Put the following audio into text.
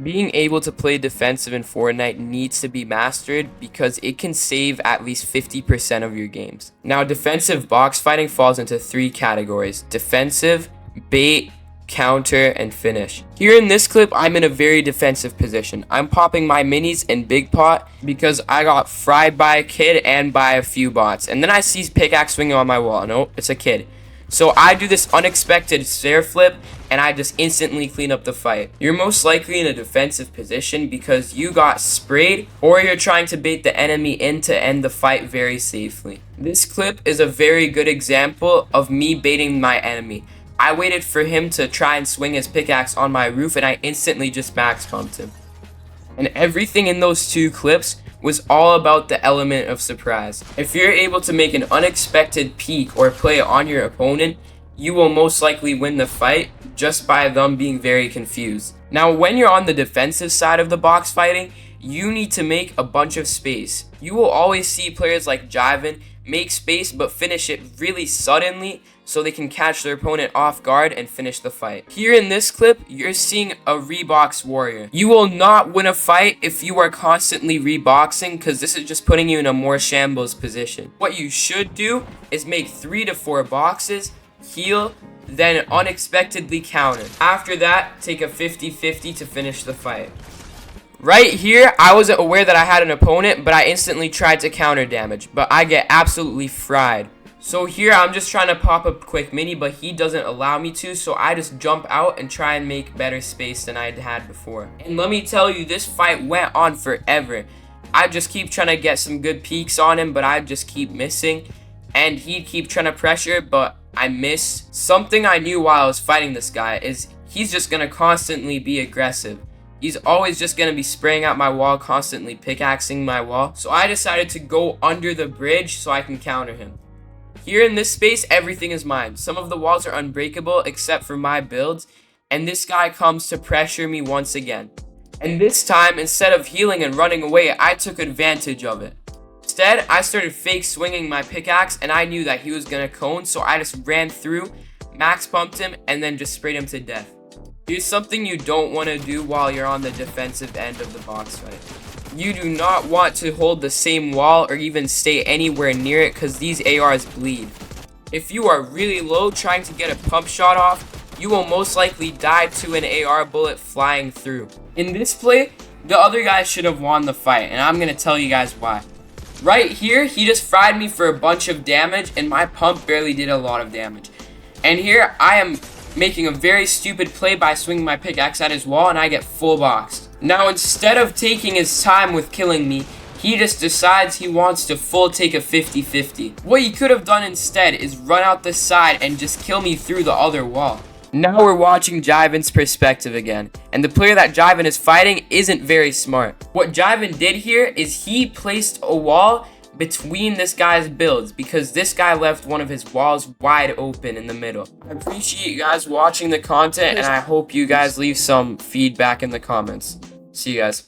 Being able to play defensive in Fortnite needs to be mastered because it can save at least 50% of your games. Now, defensive box fighting falls into 3 categories: defensive, bait, counter, and finish. Here in this clip, I'm in a very defensive position. I'm popping my minis in big pot because I got fried by a kid and by a few bots. And then I see pickaxe swinging on my wall. No, it's a kid. So I do this unexpected stair flip and I just instantly clean up the fight. You're most likely in a defensive position because you got sprayed, or you're trying to bait the enemy in to end the fight very safely. This clip is a very good example of me baiting my enemy. I waited for him to try and swing his pickaxe on my roof and I instantly just max pumped him. And everything in those 2 clips was all about the element of surprise. If you're able to make an unexpected peek or play on your opponent, you will most likely win the fight just by them being very confused. Now, when you're on the defensive side of the box fighting, you need to make a bunch of space. You will always see players like Jiven make space but finish it really suddenly so they can catch their opponent off guard and finish the fight. Here in this clip, you're seeing a rebox warrior. You will not win a fight if you are constantly reboxing because this is just putting you in a more shambles position. What you should do is make 3 to 4 boxes, heal, then unexpectedly counter. After that, take a 50-50 to finish the fight. Right here, I wasn't aware that I had an opponent, but I instantly tried to counter damage, but I get absolutely fried. So here, I'm just trying to pop a quick mini, but he doesn't allow me to, so I just jump out and try and make better space than I had before. And let me tell you, this fight went on forever. I just keep trying to get some good peeks on him, but I just keep missing. And he'd keep trying to pressure, but I miss. Something I knew while I was fighting this guy is he's just going to constantly be aggressive. He's always just going to be spraying out my wall, constantly pickaxing my wall. So I decided to go under the bridge so I can counter him. Here in this space, everything is mine. Some of the walls are unbreakable except for my builds. And this guy comes to pressure me once again. And this time, instead of healing and running away, I took advantage of it. Instead, I started fake swinging my pickaxe and I knew that he was going to cone. So I just ran through, max pumped him, and then just sprayed him to death. Here's something you don't want to do while you're on the defensive end of the box fight. You do not want to hold the same wall or even stay anywhere near it because these ARs bleed. If you are really low trying to get a pump shot off, you will most likely die to an AR bullet flying through. In this play, the other guy should have won the fight, and I'm going to tell you guys why. Right here, he just fried me for a bunch of damage and my pump barely did a lot of damage. And here, I am making a very stupid play by swinging my pickaxe at his wall and I get full boxed. Now, instead of taking his time with killing me, he just decides he wants to full take a 50-50. What he could have done instead is run out the side and just kill me through the other wall. Now we're watching Jiven's perspective again, and the player that Jiven is fighting isn't very smart. What Jiven did here is he placed a wall between this guy's builds because this guy left one of his walls wide open in the middle. I appreciate you guys watching the content and I hope you guys leave some feedback in the comments. See you guys.